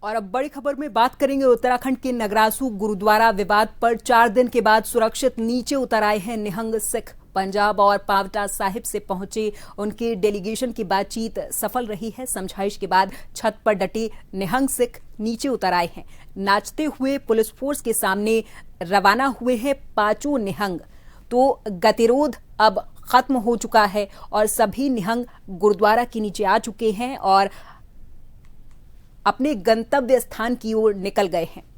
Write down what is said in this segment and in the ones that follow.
और अब बड़ी खबर में बात करेंगे उत्तराखंड के नगरासू गुरुद्वारा विवाद पर 4 दिन के बाद सुरक्षित नीचे उतर आए हैं निहंग सिख। पंजाब और पावटा साहिब से पहुंचे उनके डेलीगेशन की बातचीत सफल रही है। समझाइश के बाद छत पर डटे निहंग सिख नीचे उतर आए हैं। नाचते हुए पुलिस फोर्स के सामने रवाना हुए हैं पांचों निहंग। तो गतिरोध अब खत्म हो चुका है और सभी निहंग गुरुद्वारा के नीचे आ चुके हैं और अपने गंतव्य स्थान की ओर निकल गए हैं।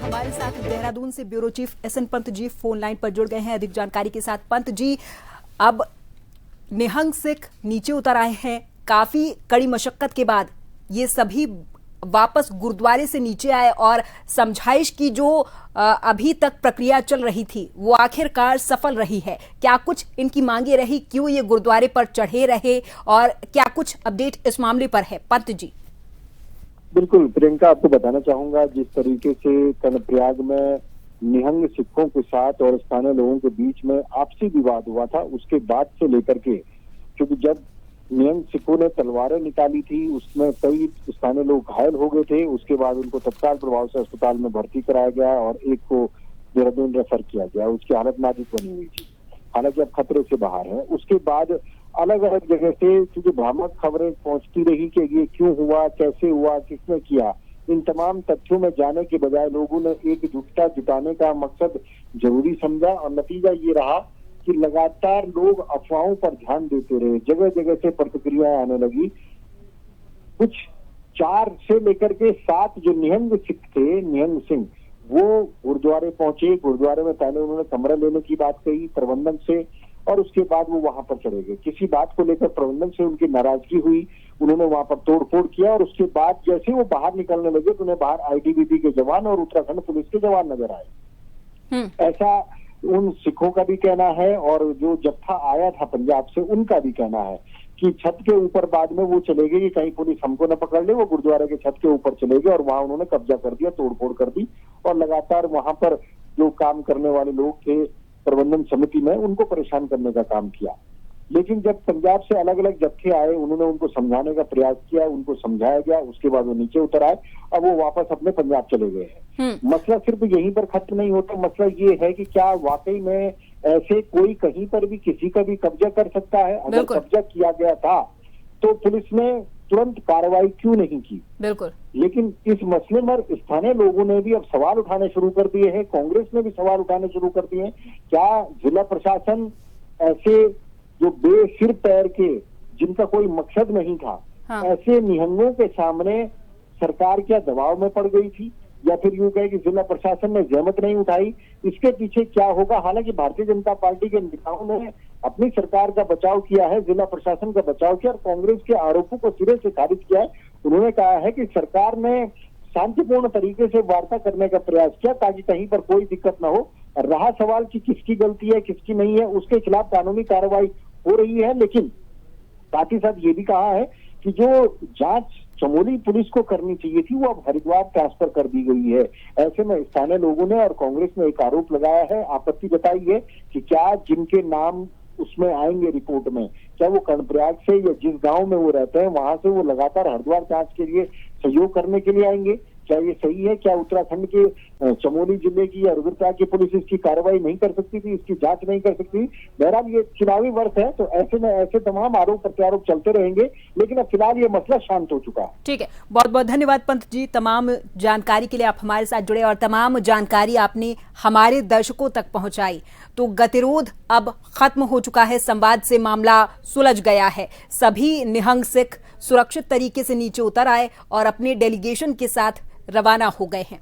हमारे साथ देहरादून से bureau chief SN Pant ji phone line पर जुड़ गए हैं अधिक जानकारी के साथ। पंत जी, अब निहंग सिख नीचे उतर आए हैं। काफी कड़ी मशक्कत के बाद ये सभी वापस गुरुद्वारे से नीचे आए और समझाइश की जो अभी तक प्रक्रिया चल रही थी वो आखिरकार सफल रही है। क्या कुछ इनकी मांगे रही, क्यों ये गुरुद्वारे पर चढ़े रहे और क्या कुछ अपडेट इस मामले पर है? पंत जी। बिल्कुल प्रियंका, आपको बताना चाहूंगा जिस तरीके से कर्णप्रयाग में निहंग सिखों के साथ और स्थानीय लोगों के बीच में आपसी विवाद हुआ था, उसके बाद से लेकर के, क्योंकि जब निहंग सिखों ने तलवारें निकाली थी उसमें कई स्थानीय लोग घायल हो गए थे। उसके बाद उनको तत्काल प्रभाव से अस्पताल में भर्ती कराया गया और एक को देहरादून रेफर किया गया। उसकी हालत नाजुक बनी हुई थी, हालांकि अब खतरे से बाहर है। उसके बाद अलग अलग जगह से क्योंकि भ्रामक खबरें पहुंचती रही कि ये क्यों हुआ, कैसे हुआ, किसने किया, इन तमाम तथ्यों में जाने के बजाय लोगों ने एकजुटता जुटाने का मकसद जरूरी समझा और नतीजा ये रहा कि लगातार लोग अफवाहों पर ध्यान देते रहे। जगह जगह से प्रतिक्रियाएं आने लगी। कुछ 4 से लेकर के 7 जो निहंग सिख थे, निहंग सिंह, वो गुरुद्वारे पहुंचे। गुरुद्वारे में पहले उन्होंने कमरा लेने की बात कही प्रबंधन से और उसके बाद वो वहां पर चले गए। किसी बात को लेकर प्रबंधन से उनकी नाराजगी हुई, उन्होंने वहां पर तोड़फोड़ किया और उसके बाद जैसे वो बाहर निकलने लगे तो उन्हें बाहर आईटीबीपी के जवान और उत्तराखंड पुलिस के जवान नजर आए। ऐसा उन सिखों का भी कहना है और जो जत्था आया था पंजाब से उनका भी कहना है कि छत के ऊपर बाद में वो चले गए कि कहीं पुलिस हमको न पकड़ ले। वो गुरुद्वारे के छत के ऊपर चले गए और वहां उन्होंने कब्जा कर दिया, तोड़फोड़ कर दी और लगातार वहां पर जो काम करने वाले लोग थे प्रबंधन समिति में, उनको परेशान करने का काम किया। लेकिन जब पंजाब से अलग अलग जत्थे आए, उन्होंने उनको समझाने का प्रयास किया, उनको समझाया गया, उसके बाद वो नीचे उतर आए। अब वो वापस अपने पंजाब चले गए हैं। मसला सिर्फ यहीं पर खत्म नहीं होता। मसला ये है कि क्या वाकई में ऐसे कोई कहीं पर भी किसी का भी कब्जा कर सकता है? अगर कब्जा किया गया था तो पुलिस ने तुरंत कार्रवाई क्यों नहीं की? बिल्कुल। लेकिन इस मसले पर स्थानीय लोगों ने भी अब सवाल उठाने शुरू कर दिए हैं, कांग्रेस ने भी सवाल उठाने शुरू कर दिए हैं। क्या जिला प्रशासन ऐसे जो बेसिर पैर के, जिनका कोई मकसद नहीं था, ऐसे निहंगों के सामने सरकार क्या दबाव में पड़ गई थी, या फिर यूं कहे कि जिला प्रशासन ने जहमत नहीं उठाई? इसके पीछे क्या होगा? हालांकि भारतीय जनता पार्टी के नेताओं ने अपनी सरकार का बचाव किया है, जिला प्रशासन का बचाव किया और कांग्रेस के आरोपों को सिरे से खारिज किया है। उन्होंने कहा है कि सरकार ने शांतिपूर्ण तरीके से वार्ता करने का प्रयास किया ताकि कहीं पर कोई दिक्कत न हो। रहा सवाल कि किसकी गलती है किसकी नहीं है, उसके खिलाफ कानूनी कार्रवाई हो रही है। लेकिन साथ ही साथ ये भी कहा है कि जो जांच चमोली पुलिस को करनी चाहिए थी वो अब हरिद्वार ट्रांसफर कर दी गई है। ऐसे में स्थानीय लोगों ने और कांग्रेस ने एक आरोप लगाया है, आपत्ति जताई है कि क्या जिनके नाम उसमें आएंगे रिपोर्ट में, क्या वो कर्णप्रयाग से या जिस गांव में वो रहते हैं वहां से वो लगातार हरिद्वार जांच के लिए सहयोग करने के लिए आएंगे? क्या ये सही है? क्या उत्तराखंड के चमोली जिले की या रुद्रप्रयाग की पुलिस इसकी कार्रवाई नहीं कर सकती थी, इसकी जांच नहीं कर सकती। बहरहाल ये चुनावी वर्ष है, तो ऐसे में ऐसे तमाम आरोप प्रत्यारोप चलते रहेंगे, लेकिन अब फिलहाल ये मसला शांत हो चुका है। ठीक है, बहुत बहुत धन्यवाद पंत जी, तमाम जानकारी के लिए आप हमारे साथ जुड़े और तमाम जानकारी आपने हमारे दर्शकों तक पहुंचाई। तो गतिरोध अब खत्म हो चुका है, संवाद से मामला सुलझ गया है। सभी निहंग सिख सुरक्षित तरीके से नीचे उतर आए और अपने डेलीगेशन के साथ रवाना हो गए हैं।